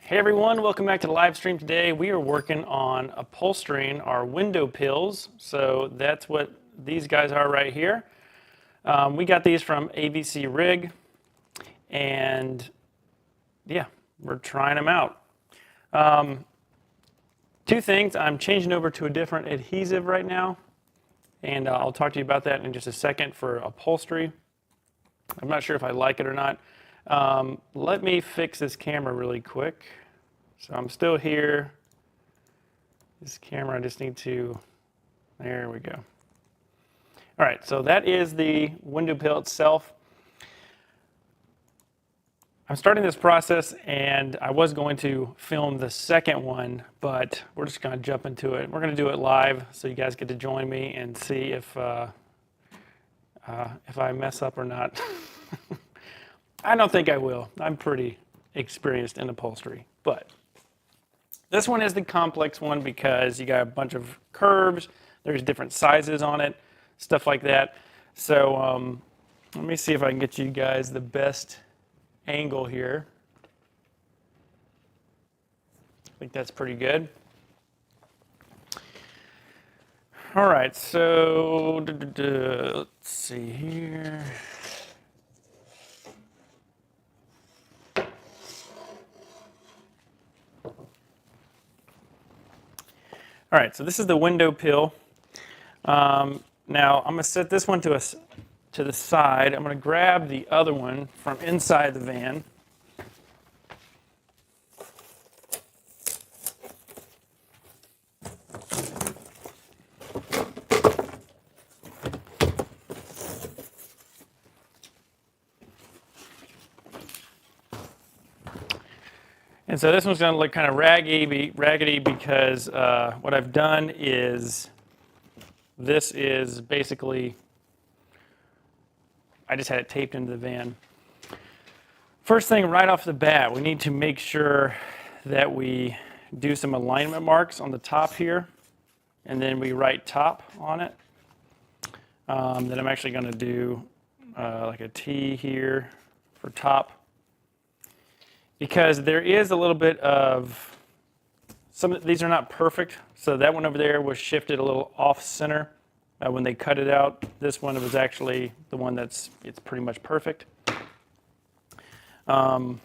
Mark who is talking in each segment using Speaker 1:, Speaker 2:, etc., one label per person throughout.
Speaker 1: Hey everyone, welcome back to the live stream. Today we are working on upholstering our window pills. So that's what these guys are right here. We got these from AVC Rig, and yeah, we're trying them out. Two things, I'm changing over to a different adhesive right now, and I'll talk to you about that in just a second for upholstery. I'm not sure if I like it or not. Let me fix this camera really quick. So I'm still here. This camera, I just need to, there we go. All right, so that is the window pill itself. I'm starting this process, and I was going to film the second one, but we're just going to jump into it. We're going to do it live, so you guys get to join me and see if I mess up or not. I don't think I will. I'm pretty experienced in upholstery, but this one is the complex one because you got a bunch of curves. There's different sizes on it, stuff like that. So let me see if I can get you guys the best angle here. I think that's pretty good. All right, so let's see here. All right, so this is the window pill. Now I'm going to set this one to the side. I'm going to grab the other one from inside the van. And so this one's going to look kind of raggedy because what I've done is this is basically, I just had it taped into the van. First thing right off the bat, we need to make sure that we do some alignment marks on the top here, and then we write top on it. Then I'm actually going to do like a T here for top, because there is a little bit of, these are not perfect. So that one over there was shifted a little off center when they cut it out. This one was actually the one it's pretty much perfect. But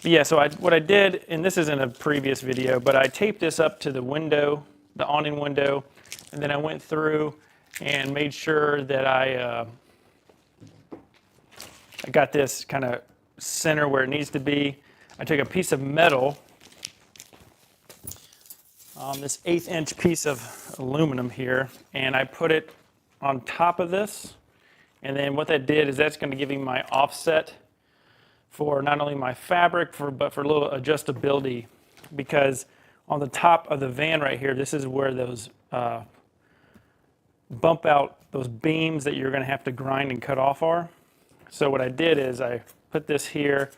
Speaker 1: yeah, so what I did, and this is in a previous video, but I taped this up to the window, the awning window, and then I went through and made sure that I got this kind of center where it needs to be. I took a piece of metal, this 1/8 inch piece of aluminum here, and I put it on top of this. And then what that did is that's going to give me my offset for not only my fabric, but for a little adjustability. Because on the top of the van right here, this is where those bump out, those beams that you're going to have to grind and cut off are. So what I did is I put this here,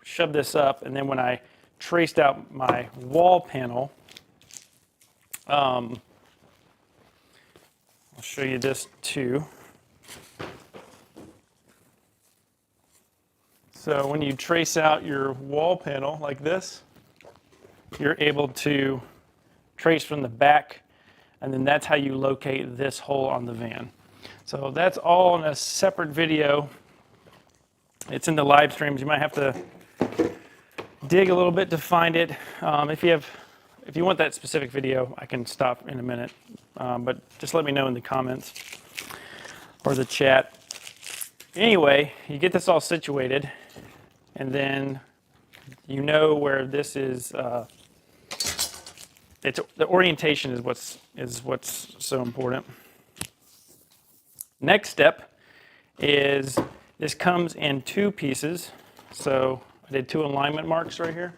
Speaker 1: shoved this up, and then when I traced out my wall panel, I'll show you this too. So when you trace out your wall panel like this, you're able to trace from the back, and then that's how you locate this hole on the van. So that's all in a separate video. It's in the live streams. You might have to dig a little bit to find it. If you want that specific video, I can stop in a minute. But just let me know in the comments or the chat. Anyway, you get this all situated, and then you know where this is. The orientation is what's so important. Next step is, this comes in 2 pieces. So I did 2 alignment marks right here.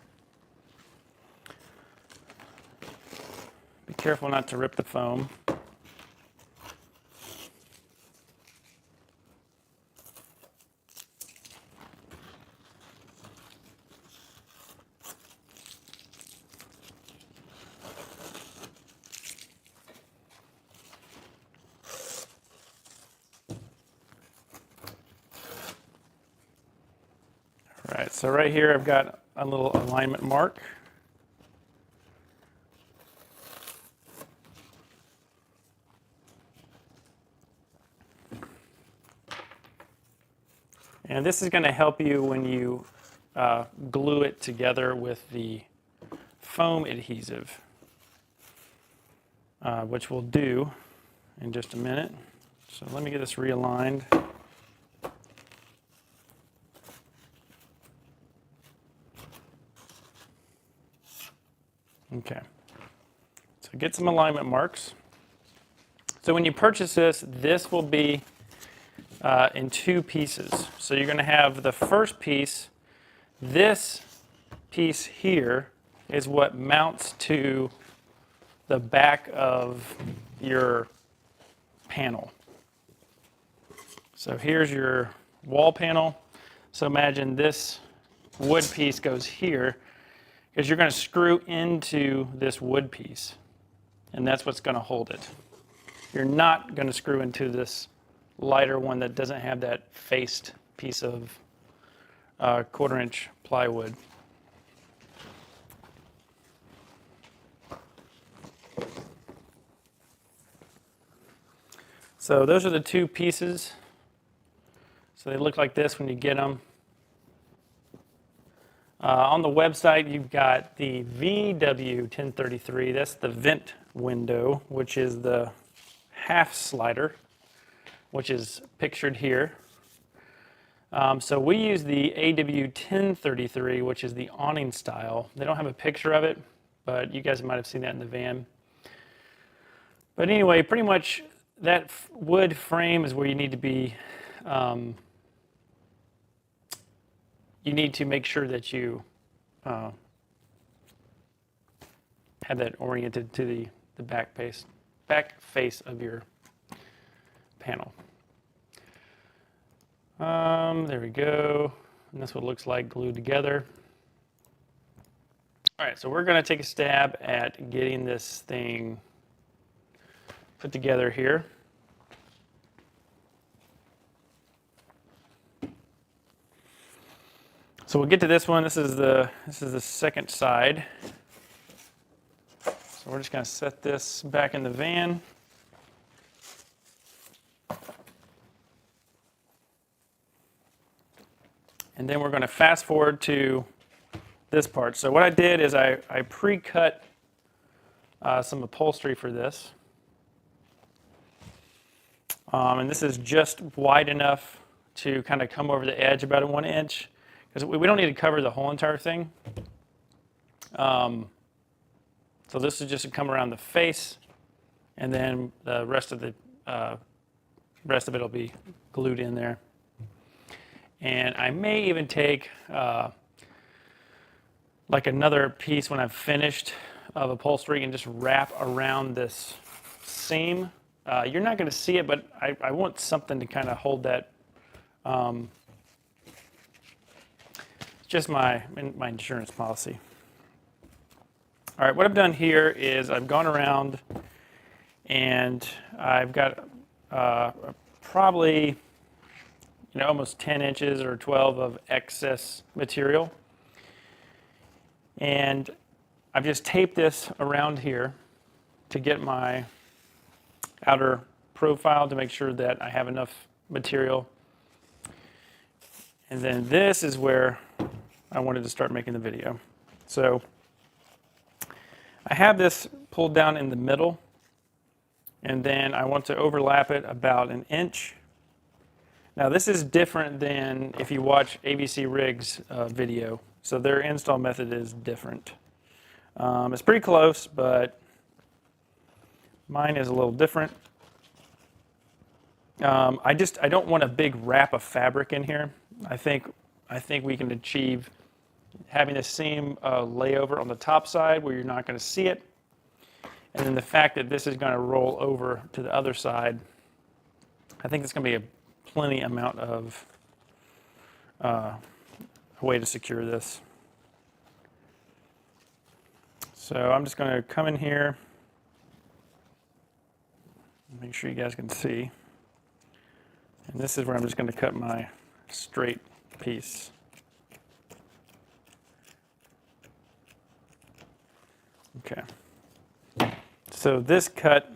Speaker 1: Be careful not to rip the foam. All right, so right here I've got a little alignment mark. And this is going to help you when you glue it together with the foam adhesive, which we'll do in just a minute. So let me get this realigned. Okay, so get some alignment marks. So when you purchase this, this will be in two pieces. So you're going to have the first piece. This piece here is what mounts to the back of your panel. So here's your wall panel. So imagine this wood piece goes here because you're going to screw into this wood piece, and that's what's going to hold it. You're not going to screw into this lighter one that doesn't have that faced piece of 1/4-inch plywood. So those are the two pieces. So they look like this when you get them. On the website, you've got the VW1033. That's the vent window, which is the half slider, which is pictured here. So we use the AW1033, which is the awning style. They don't have a picture of it, but you guys might have seen that in the van. But anyway, pretty much that wood frame is where you need to be. You need to make sure that you have that oriented to the back face of your panel. There we go. And that's what it looks like glued together. All right, so we're going to take a stab at getting this thing put together here. So we'll get to this one. This is the second side. So we're just going to set this back in the van. And then we're going to fast forward to this part. So what I did is I pre-cut some upholstery for this. And this is just wide enough to kind of come over the edge about a 1 inch. Because we don't need to cover the whole entire thing. So this is just to come around the face, and then the rest of it will be glued in there. And I may even take like another piece when I've finished of upholstery and just wrap around this seam. You're not going to see it, but I want something to kind of hold that. Just my insurance policy. All right, what I've done here is I've gone around and I've got probably almost 10 inches or 12 of excess material. And I've just taped this around here to get my outer profile to make sure that I have enough material. And then this is where I wanted to start making the video. So I have this pulled down in the middle, and then I want to overlap it about 1 inch. Now this is different than if you watch AVC Rig's video. So their install method is different. It's pretty close, but mine is a little different. I don't want a big wrap of fabric in here. I think we can achieve having the seam layover on the top side where you're not going to see it, and then the fact that this is going to roll over to the other side. I think it's going to be a plenty amount of way to secure this. So I'm just going to come in here, make sure you guys can see, and this is where I'm just going to cut my straight piece. Okay. So this cut,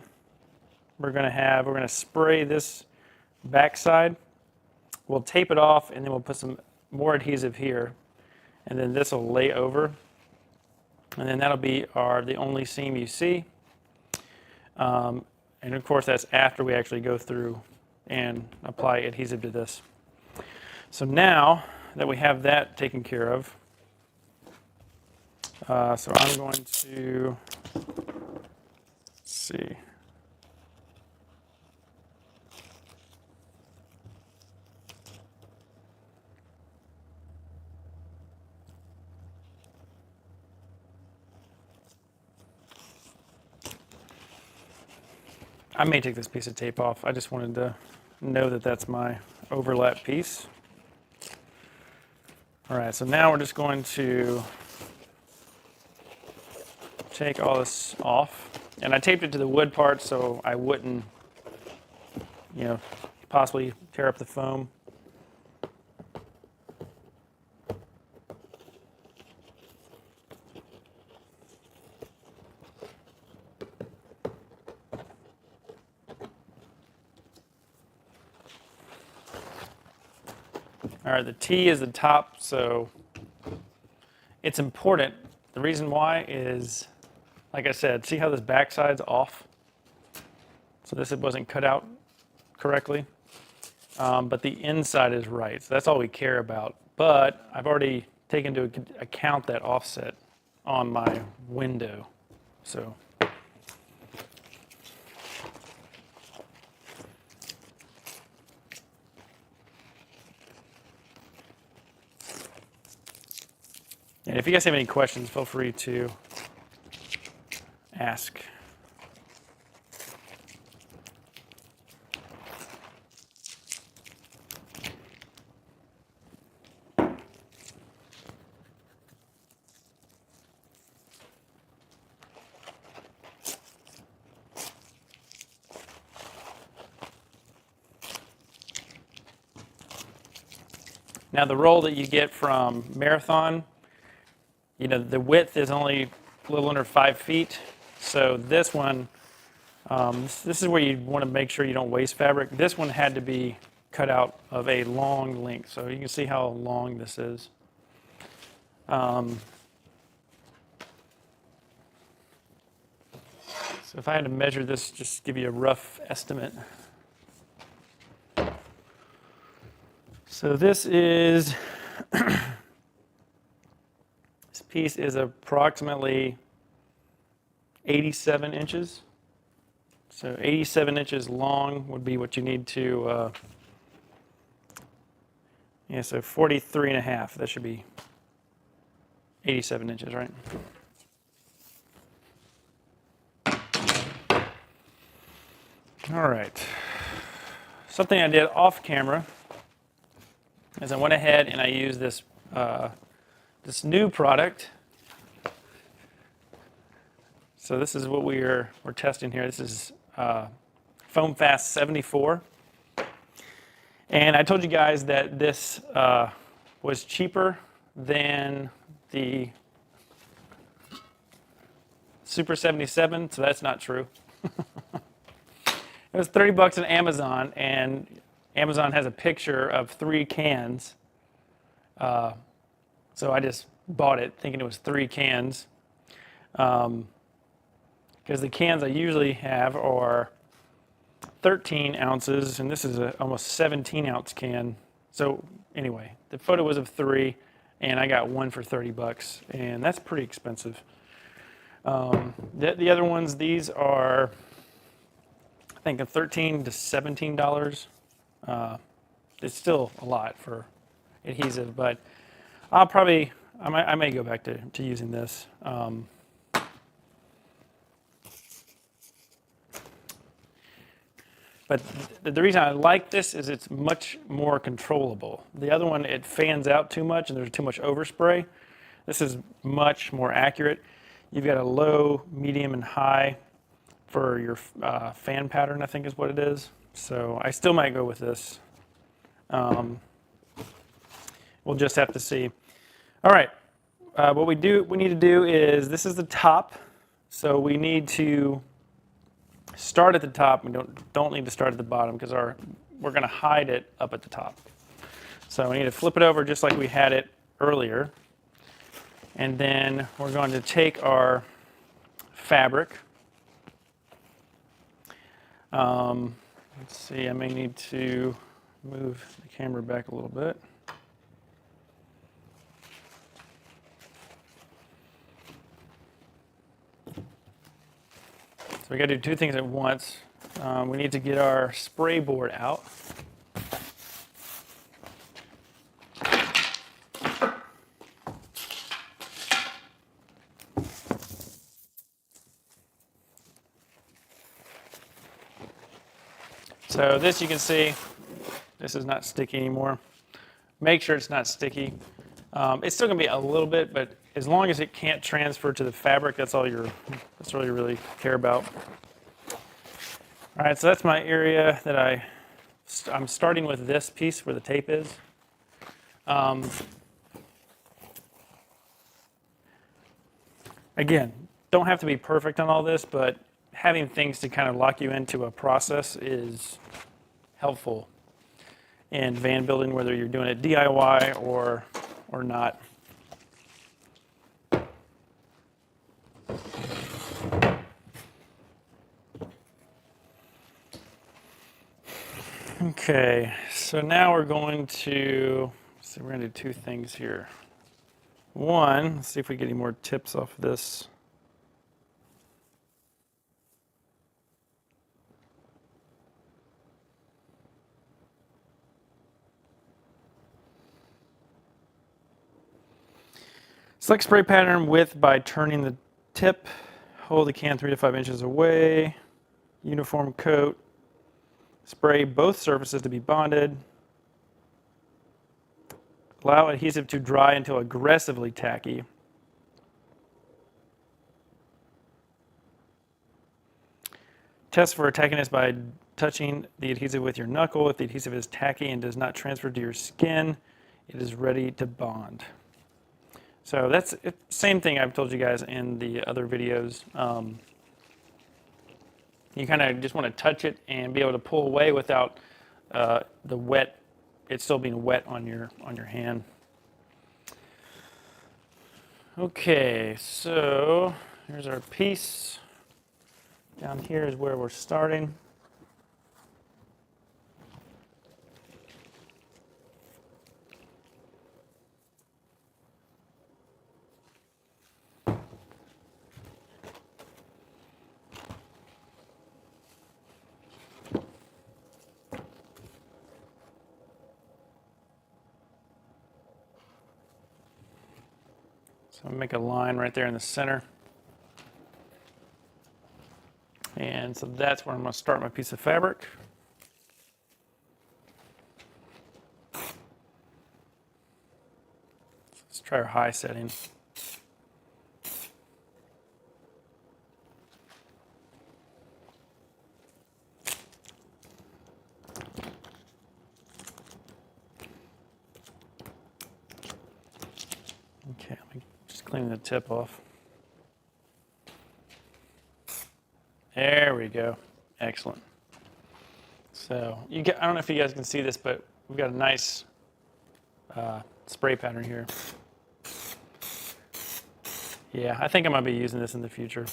Speaker 1: we're going to spray this backside. We'll tape it off, and then we'll put some more adhesive here, and then this will lay over, and then that'll be the only seam you see. And of course, that's after we actually go through and apply adhesive to this. So now that we have that taken care of, so I'm going to, let's see. I may take this piece of tape off. I just wanted to know that that's my overlap piece. All right, so now we're just going to take all this off. And I taped it to the wood part so I wouldn't, possibly tear up the foam. All right, the T is the top, so it's important. The reason why is, like I said, see how this backside's off? So this wasn't cut out correctly, but the inside is right. So that's all we care about. But I've already taken into account that offset on my window. So. And if you guys have any questions, feel free to ask. Now the roll that you get from Marathon, the width is only a little under 5 feet. So this one, this is where you want to make sure you don't waste fabric. This one had to be cut out of a long length. So you can see how long this is. So if I had to measure this, just give you a rough estimate. So this is, this piece is approximately 87 inches. So 87 inches long would be what you need to, so 43 and a half. That should be 87 inches, right? All right. Something I did off camera is I went ahead and I used this this new product. So this is what we're testing here. This is Foam Fast 74. And I told you guys that this was cheaper than the Super 77, so that's not true. It was $30 on Amazon, and Amazon has a picture of 3 cans. So I just bought it thinking it was 3 cans. Because the cans I usually have are 13 ounces, and this is an almost 17-ounce can. So anyway, the photo was of 3, and I got 1 for $30, and that's pretty expensive. The other ones, these are, I think, $13 to $17. It's still a lot for adhesive, but I may go back to using this. But the reason I like this is it's much more controllable. The other one, it fans out too much and there's too much overspray. This is much more accurate. You've got a low, medium, and high for your fan pattern, I think is what it is. So I still might go with this. We'll just have to see. All right, what we need to do is, this is the top. So we need to start at the top. We don't need to start at the bottom because we're going to hide it up at the top. So we need to flip it over just like we had it earlier. And then we're going to take our fabric. Let's see, I may need to move the camera back a little bit. So we got to do two things at once. We need to get our spray board out. So this, you can see, this is not sticky anymore. Make sure it's not sticky. It's still going to be a little bit, but as long as it can't transfer to the fabric, that's all you really care about. All right, so that's my area that I'm starting with this piece where the tape is. Again, don't have to be perfect on all this, but having things to kind of lock you into a process is helpful in van building, whether you're doing it DIY or not. Okay, so now we're going to do two things here. One, let's see if we get any more tips off of this. Select spray pattern width by turning the tip. Hold the can 3 to 5 inches away. Uniform coat. Spray both surfaces to be bonded. Allow adhesive to dry until aggressively tacky. Test for tackiness by touching the adhesive with your knuckle. If the adhesive is tacky and does not transfer to your skin, it is ready to bond. So that's the same thing I've told you guys in the other videos. You kind of just want to touch it and be able to pull away without it still being wet on your hand. Okay, so here's our piece. Down here is where we're starting. So I'm going to make a line right there in the center. And so that's where I'm going to start my piece of fabric. Let's try our high setting. Okay, let me just clean the tip off. There we go. Excellent. So I don't know if you guys can see this, but we've got a nice spray pattern here. Yeah, I think I'm going to be using this in the future.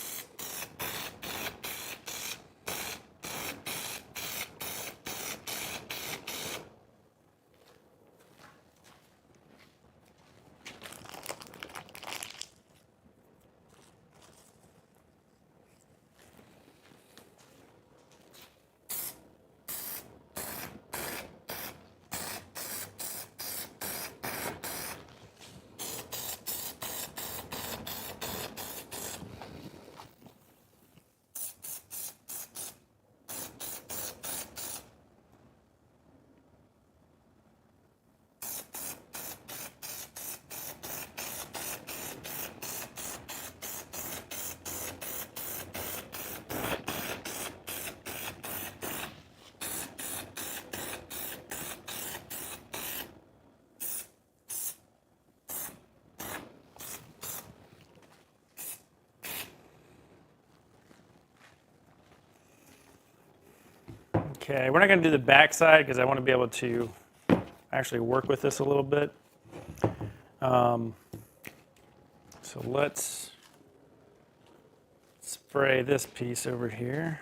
Speaker 1: Okay, we're not going to do the back side because I want to be able to actually work with this a little bit. So let's spray this piece over here.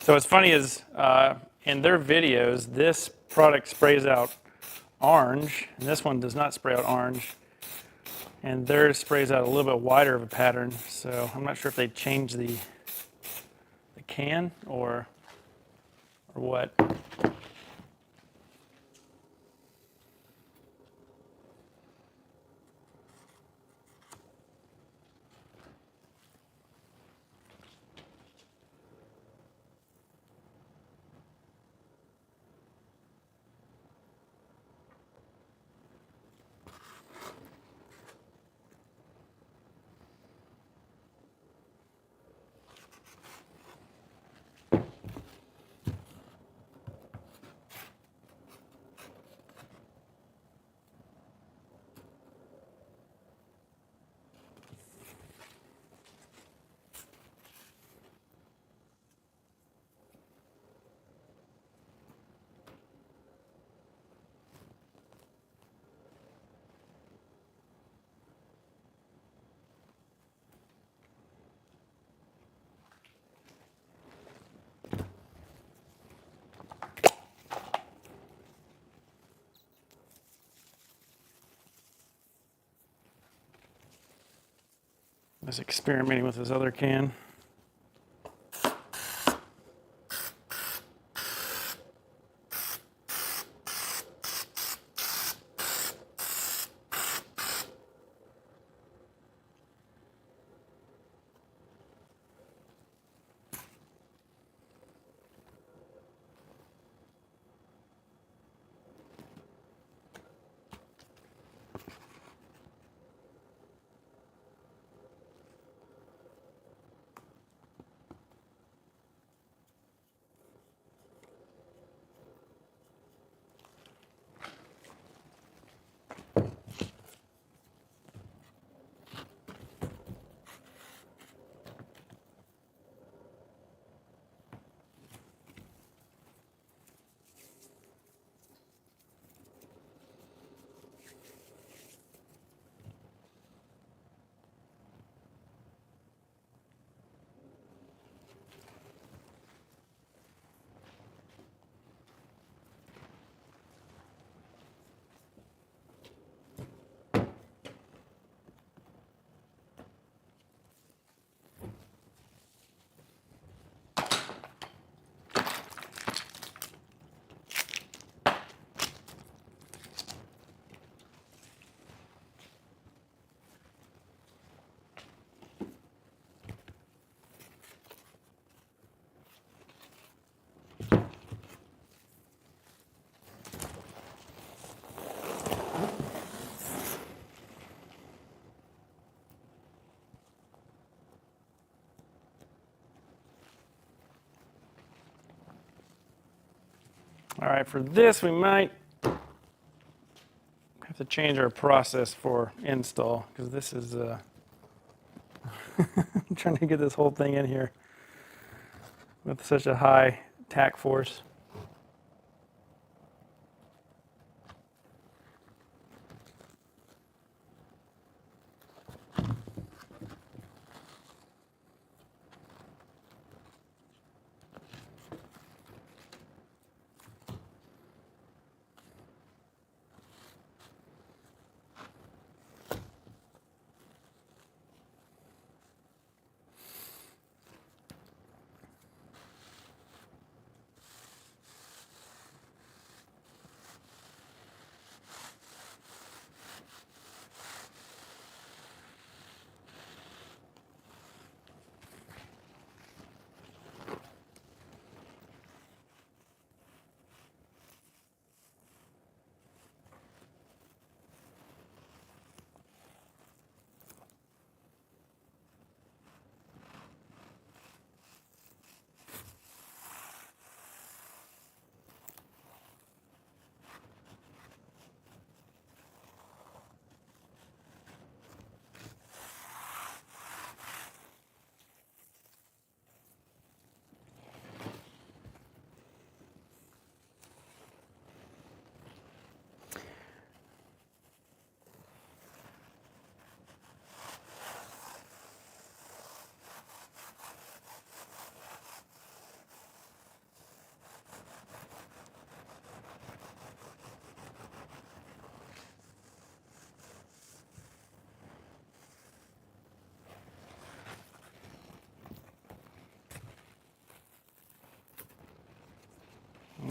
Speaker 1: So what's funny is in their videos, this product sprays out orange, and this one does not spray out orange. And theirs sprays out a little bit wider of a pattern. So I'm not sure if they changed the can or what. I was experimenting with this other can. All right, for this we might have to change our process for install because this is I'm trying to get this whole thing in here with such a high tack force.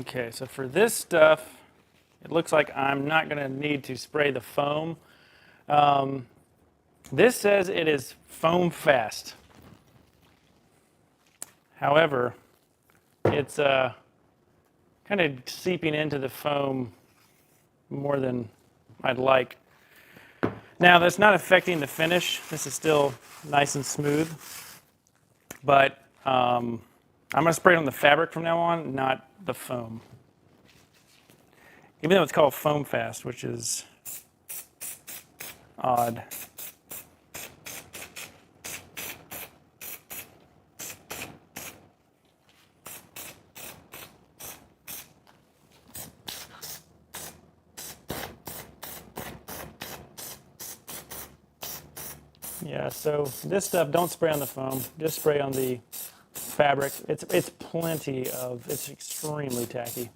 Speaker 1: Okay, so for this stuff, it looks like I'm not going to need to spray the foam. This says it is foam fast. However, it's kind of seeping into the foam more than I'd like. Now, that's not affecting the finish. This is still nice and smooth. But I'm going to spray it on the fabric from now on, not the foam. Even though it's called foam fast, which is odd. Yeah, so this stuff, don't spray on the foam, just spray on the fabric. It's extremely tacky.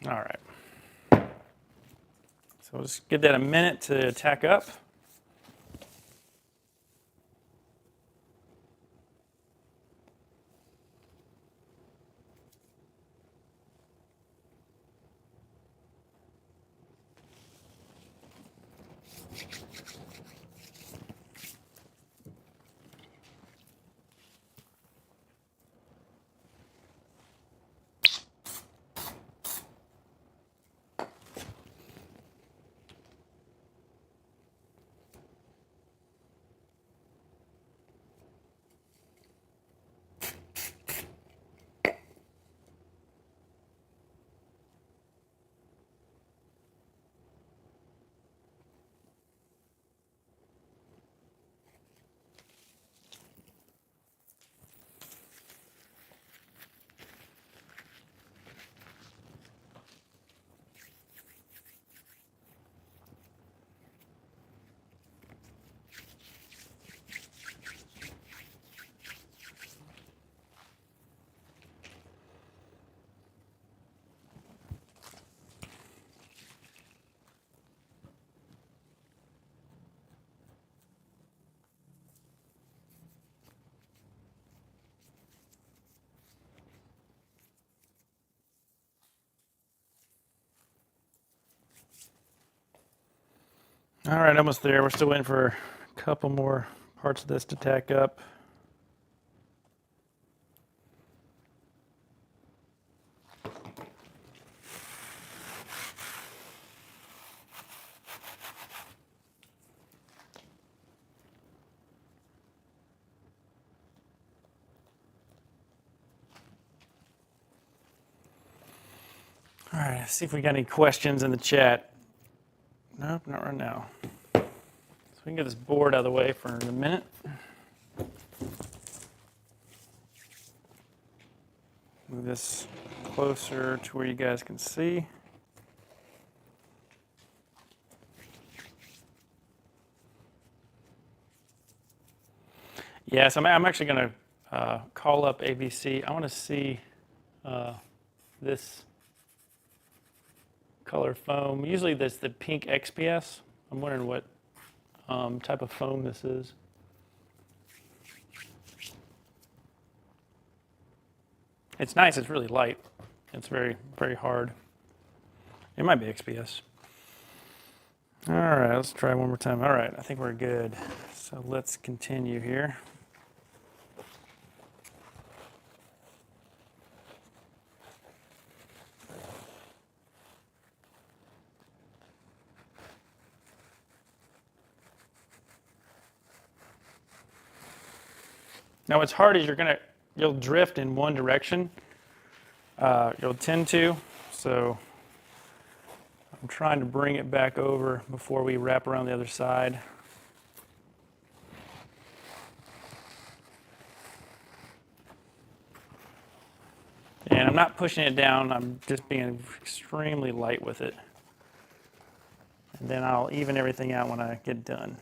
Speaker 1: All right. So we'll just give that a minute to tack up. All right, almost there. We're still waiting for a couple more parts of this to tack up. All right, let's see if we got any questions in the chat. Nope, not right now. So we can get this board out of the way for a minute. Move this closer to where you guys can see. Yes, I'm actually going to call up AVC. I want to see this color foam. Usually that's the pink XPS. I'm wondering what type of foam this is. It's nice. It's really light. It's very, very hard. It might be XPS. All right, let's try one more time. All right, I think we're good. So let's continue here. Now what's hard is you'll drift in one direction. You'll tend to, so I'm trying to bring it back over before we wrap around the other side. And I'm not pushing it down, I'm just being extremely light with it. And then I'll even everything out when I get done.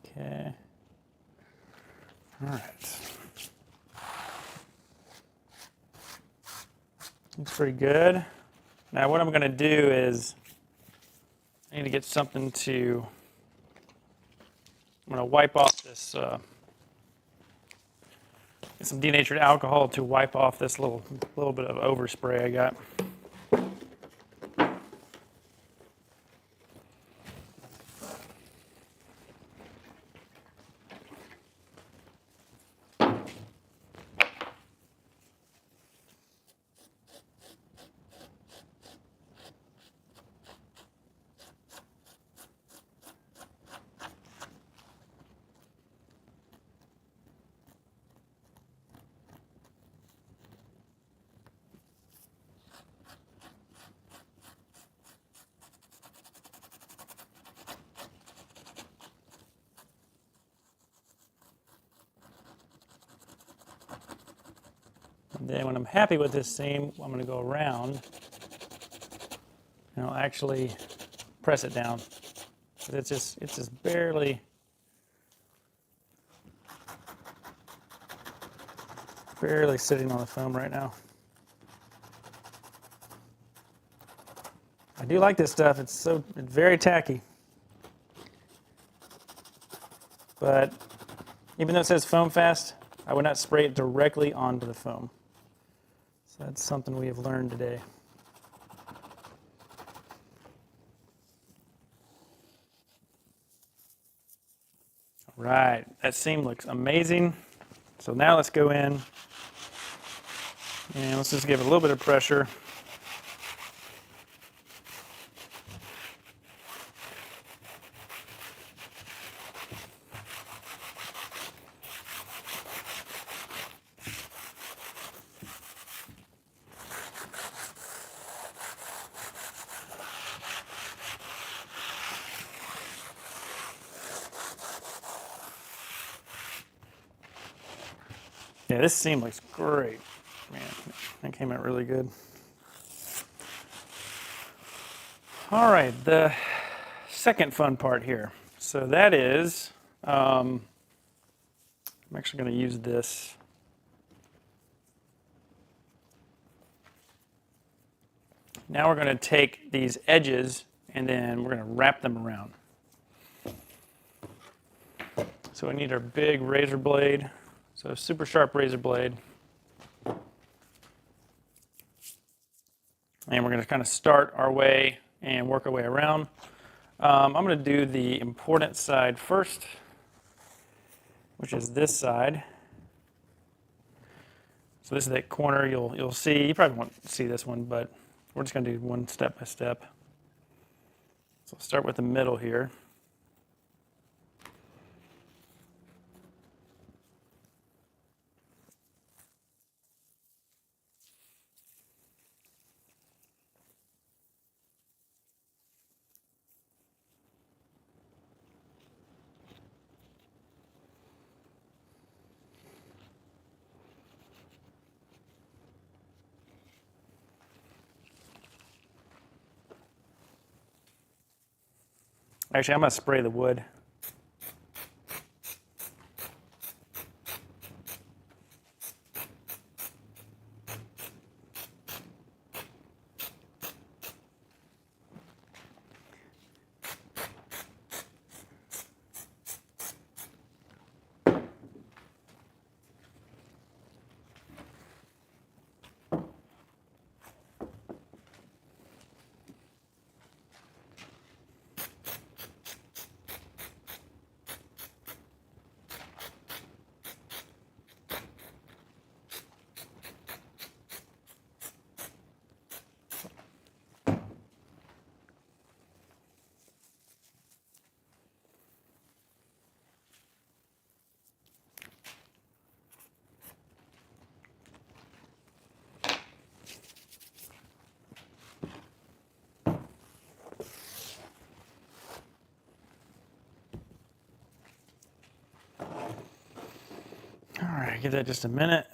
Speaker 1: Okay. All right. Looks pretty good. Now what I'm going to do is I need to get something to, I'm going to wipe off this, get some denatured alcohol to wipe off this little bit of overspray I got. And then when I'm happy with this seam, I'm going to go around and I'll actually press it down. It's just barely sitting on the foam right now. I do like this stuff. It's very tacky. But even though it says foam fast, I would not spray it directly onto the foam. So that's something we have learned today. All right, that seam looks amazing. So now let's go in and let's just give it a little bit of pressure. Yeah, this seam looks great. Man, that came out really good. All right, the second fun part here. So that is, I'm actually going to use this. Now we're going to take these edges and then we're going to wrap them around. So we need our big razor blade. So super sharp razor blade. And we're going to kind of start our way and work our way around. I'm going to do the important side first, which is this side. So this is that corner you'll see. You probably won't see this one, but we're just going to do one step by step. So I'll start with the middle here. Actually, I'm going to spray the wood. All right, give that just a minute.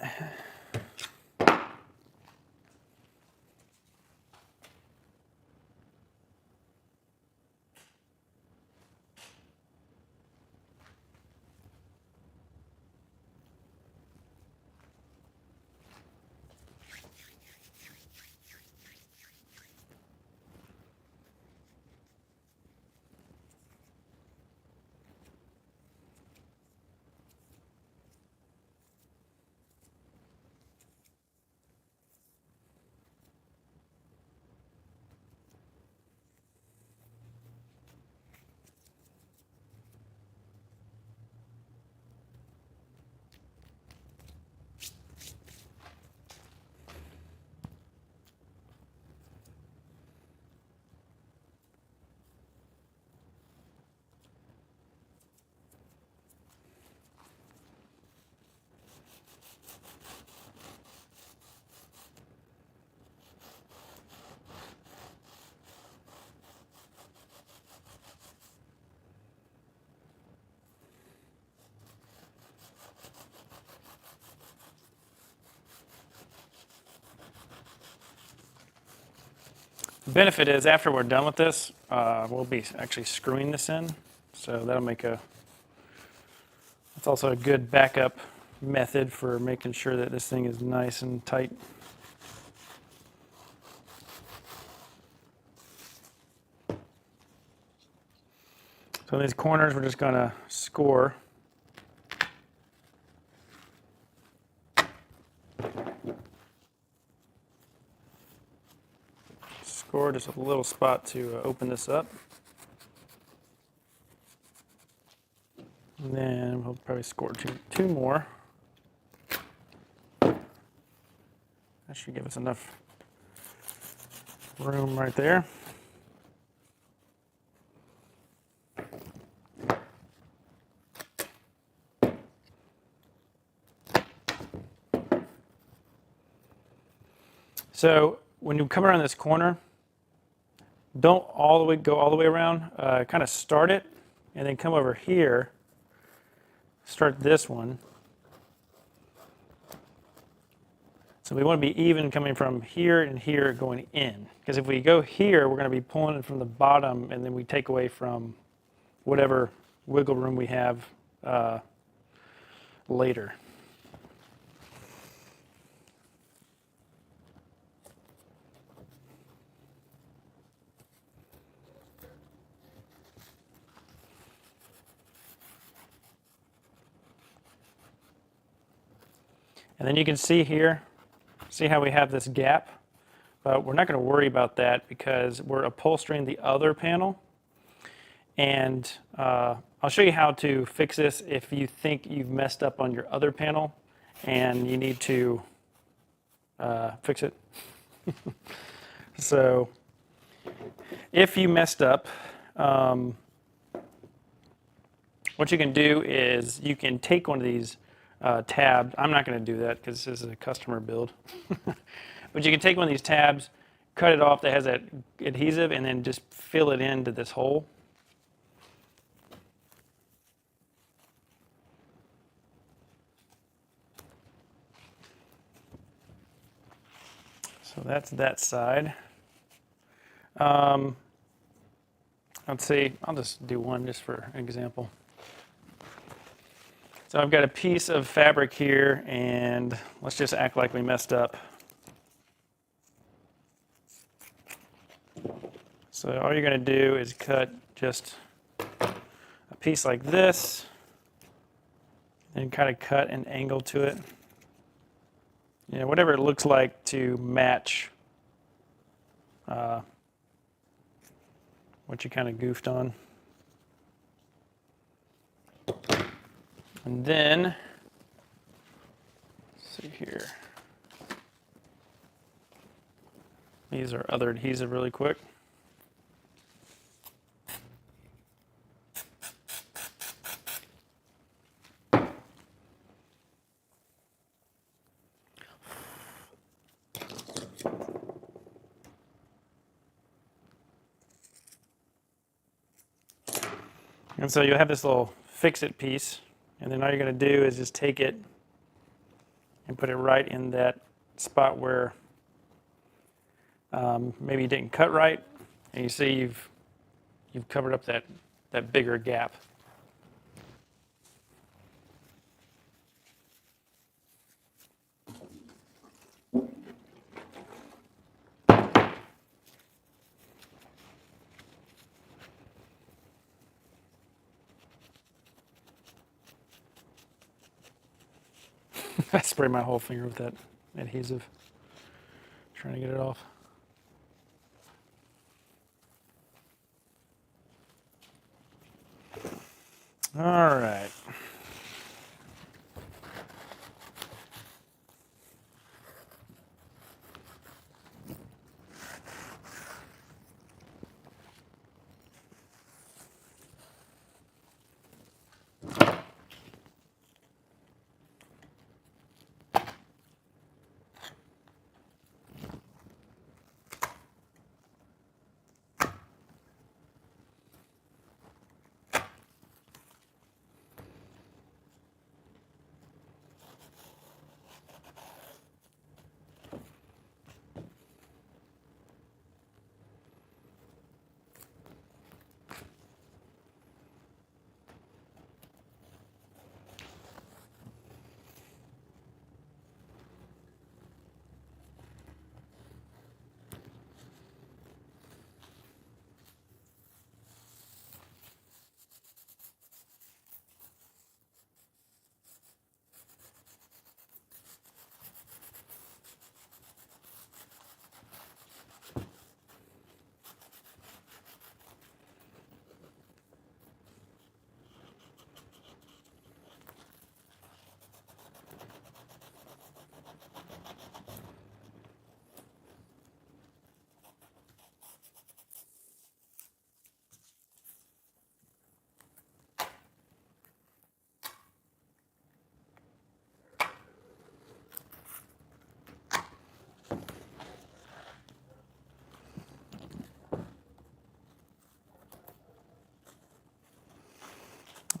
Speaker 1: benefit is after we're done with this, we'll be actually screwing this in. So that'll make it's also a good backup method for making sure that this thing is nice and tight. So in these corners, we're just going to score. Score just a little spot to open this up. And then we'll probably score two more. That should give us enough room right there. So when you come around this corner, don't go all the way around. Kind of start it, and then come over here. Start this one. So we want to be even coming from here and here going in. Because if we go here, we're going to be pulling it from the bottom, and then we take away from whatever wiggle room we have later. And then you can see here, see how we have this gap? But we're not going to worry about that because we're upholstering the other panel. And I'll show you how to fix this if you think you've messed up on your other panel and you need to fix it. So if you messed up, what you can do is you can take one of these tabs. I'm not going to do that because this is a customer build. But you can take one of these tabs, cut it off that has that adhesive, and then just fill it into this hole. So that's that side. Let's see, I'll just do one just for example. So I've got a piece of fabric here, and let's just act like we messed up. So all you're going to do is cut just a piece like this, and kind of cut an angle to it. You know, whatever it looks like to match what you kind of goofed on. And then, let's see here. These are other adhesive really quick. And so you'll have this little fix-it piece, and then all you're going to do is just take it and put it right in that spot where maybe you didn't cut right, and you see you've covered up that bigger gap. I sprayed my whole finger with that adhesive, trying to get it off. All right.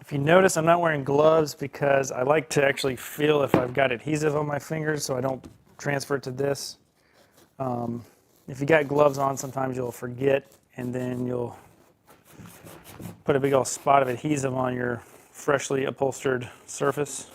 Speaker 1: If you notice, I'm not wearing gloves because I like to actually feel if I've got adhesive on my fingers so I don't transfer it to this. If you got gloves on, sometimes you'll forget and then you'll put a big old spot of adhesive on your freshly upholstered surface.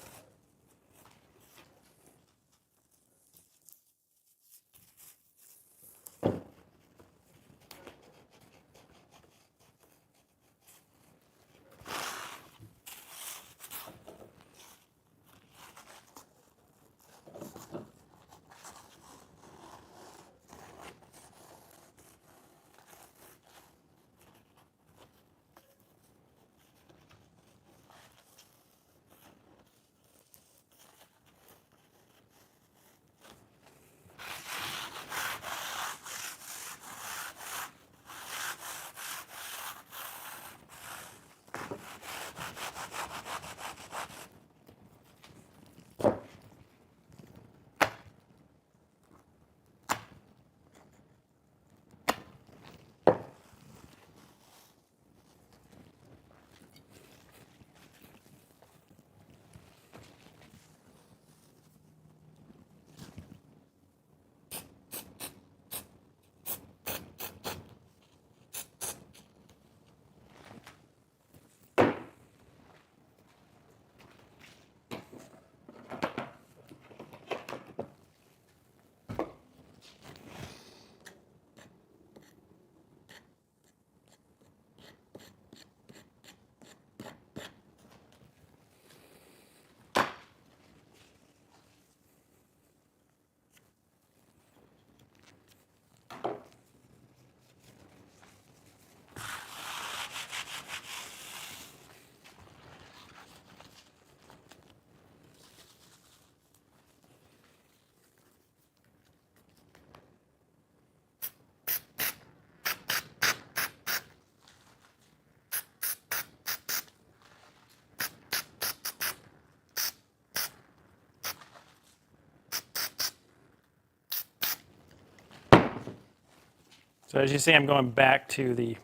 Speaker 1: So as you see, I'm going back to the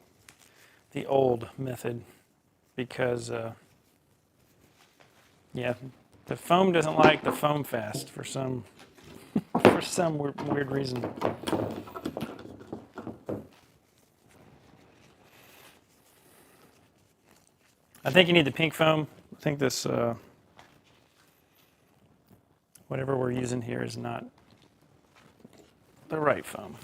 Speaker 1: old method because, yeah, the foam doesn't like the foam fast for some weird reason. I think you need the pink foam. I think this, whatever we're using here is not the right foam.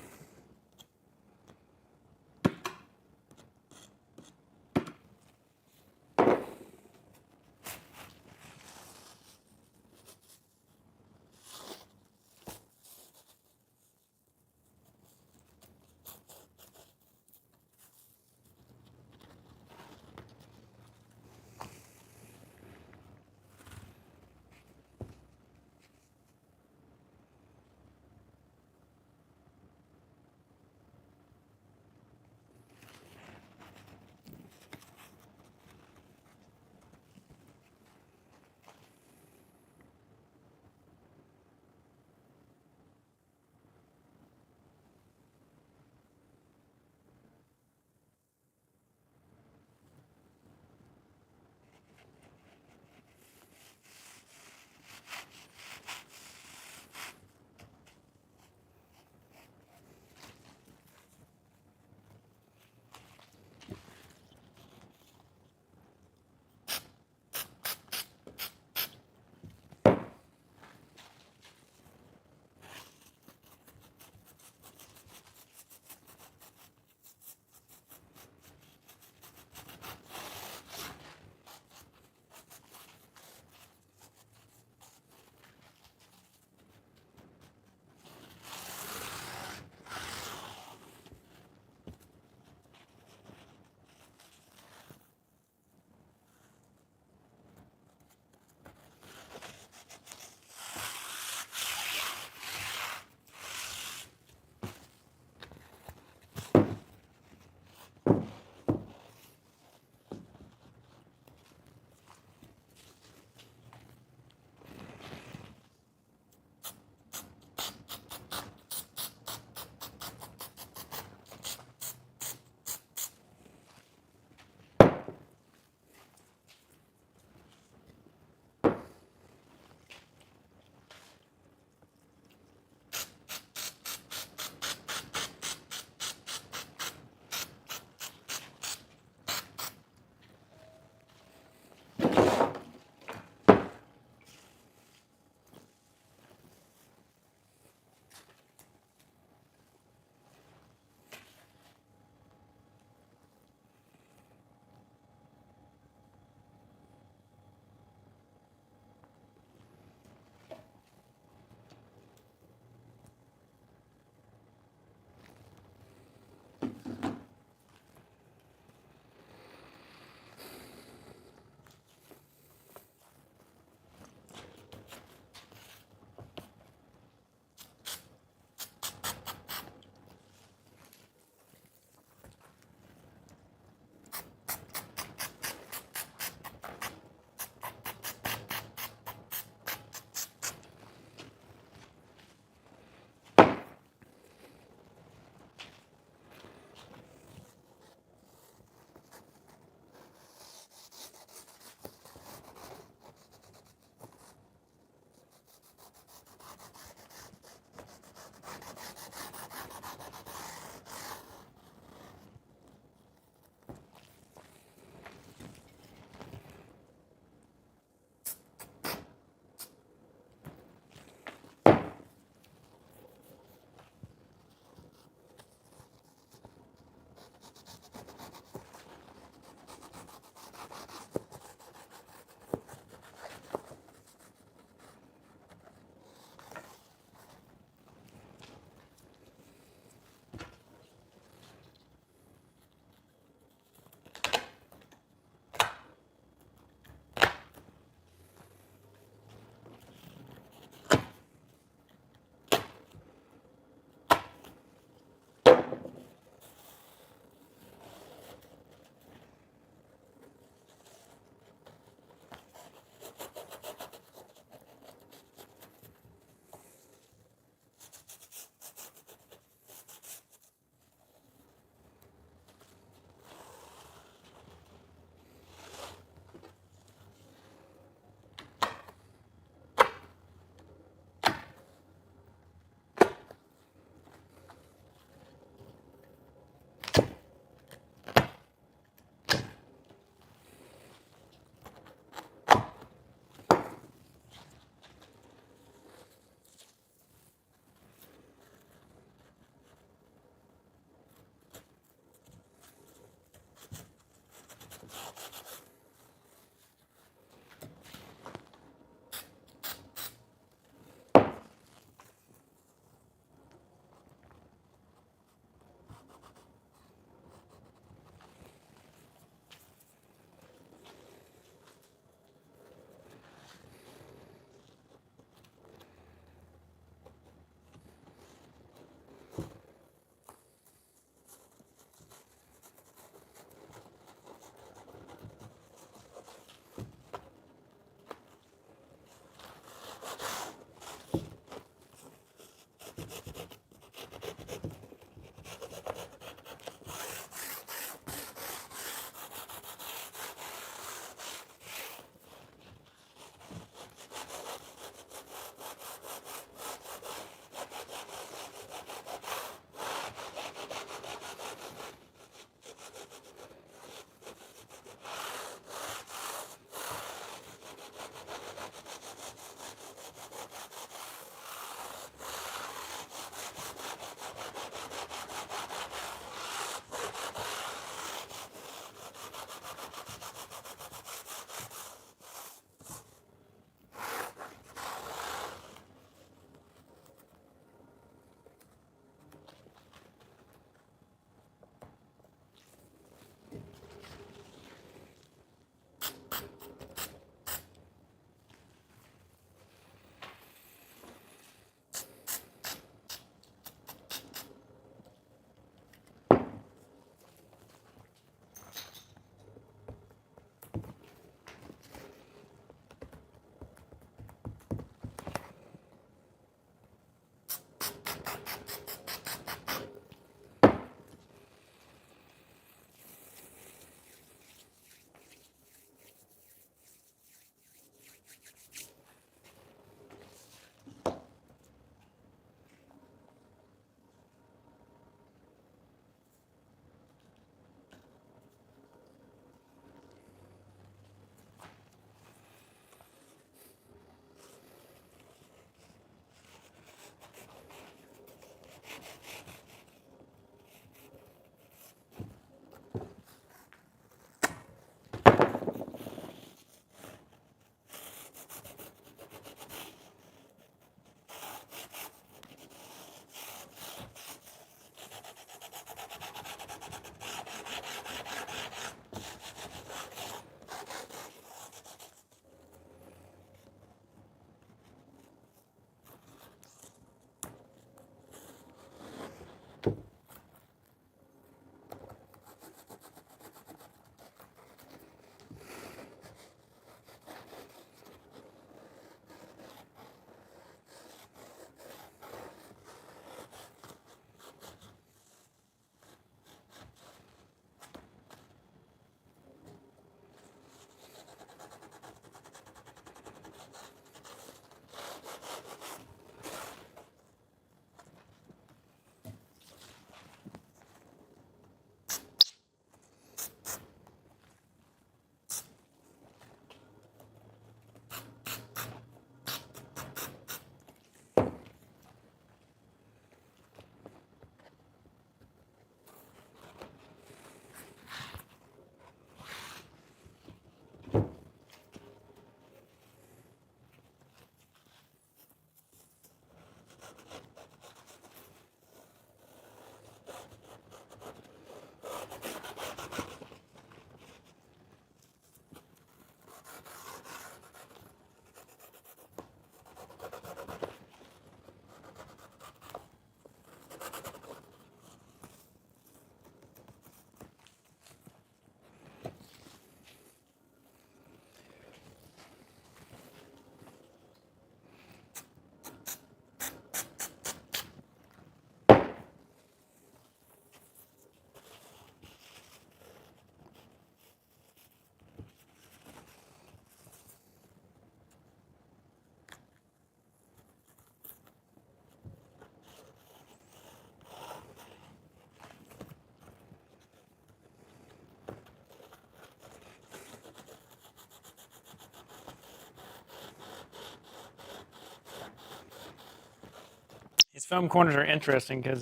Speaker 1: These foam corners are interesting because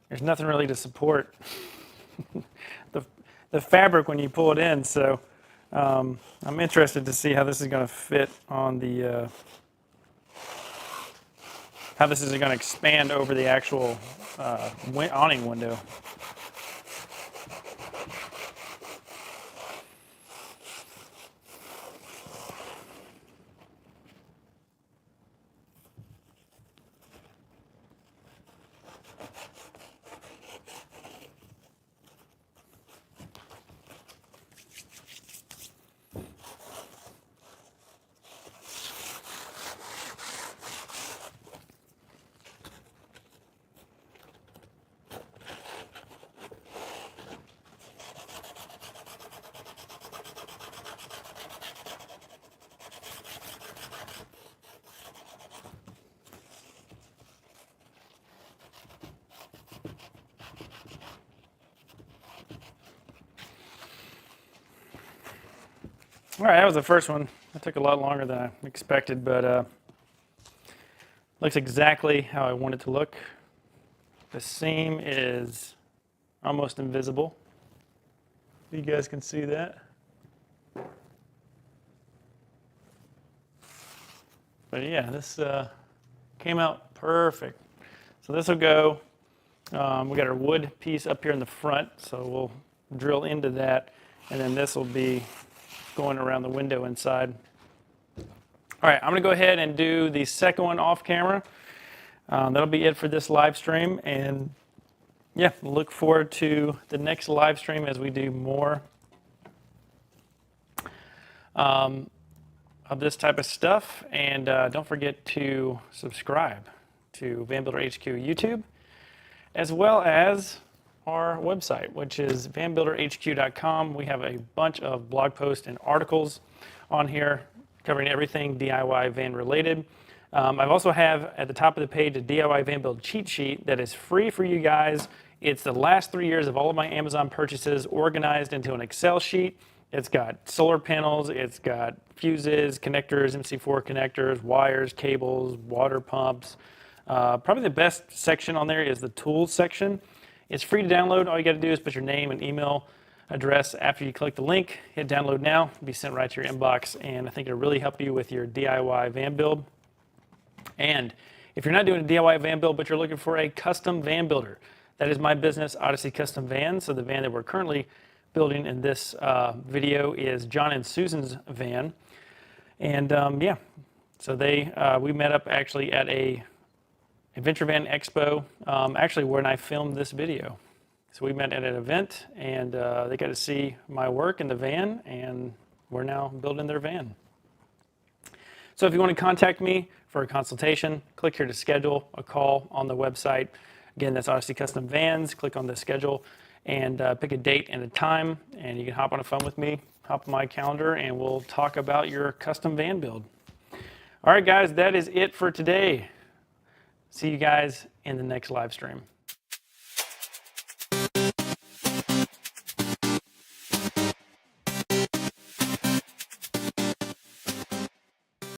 Speaker 1: there's nothing really to support the fabric when you pull it in. So I'm interested to see how this is going to fit on the how this is going to expand over the actual awning window. All right, that was the first one. That took a lot longer than I expected, but looks exactly how I want it to look. The seam is almost invisible. You guys can see that. But yeah, this came out perfect. So this will go, we got our wood piece up here in the front, so we'll drill into that, and then this will be going around the window inside. All right, I'm going to go ahead and do the second one off camera. That'll be it for this live stream, and yeah, look forward to the next live stream as we do more of this type of stuff. And don't forget to subscribe to Van Builder HQ YouTube, as well as our website, which is vanbuilderhq.com. We have a bunch of blog posts and articles on here covering everything DIY van related. I also have at the top of the page a DIY van build cheat sheet that is free for you guys. It's the last 3 years of all of my Amazon purchases organized into an Excel sheet. It's got solar panels, it's got fuses, connectors, MC4 connectors, wires, cables, water pumps. Probably the best section on there is the tools section. It's free to download. All you got to do is put your name and email address after you click the link. Hit download now. It'll be sent right to your inbox, and I think it'll really help you with your DIY van build. And if you're not doing a DIY van build, but you're looking for a custom van builder, that is my business, Odyssey Custom Vans. So the van that we're currently building in this video is John and Susan's van. And yeah, so we met up actually at a Adventure Van Expo, actually when I filmed this video. So we met at an event, and they got to see my work in the van, and we're now building their van. So if you want to contact me for a consultation, click here to schedule a call on the website. Again, that's Odyssey Custom Vans. Click on the schedule and pick a date and a time, and you can hop on a phone with me, hop on my calendar, and we'll talk about your custom van build. All right, guys, that is it for today. See you guys in the next live stream.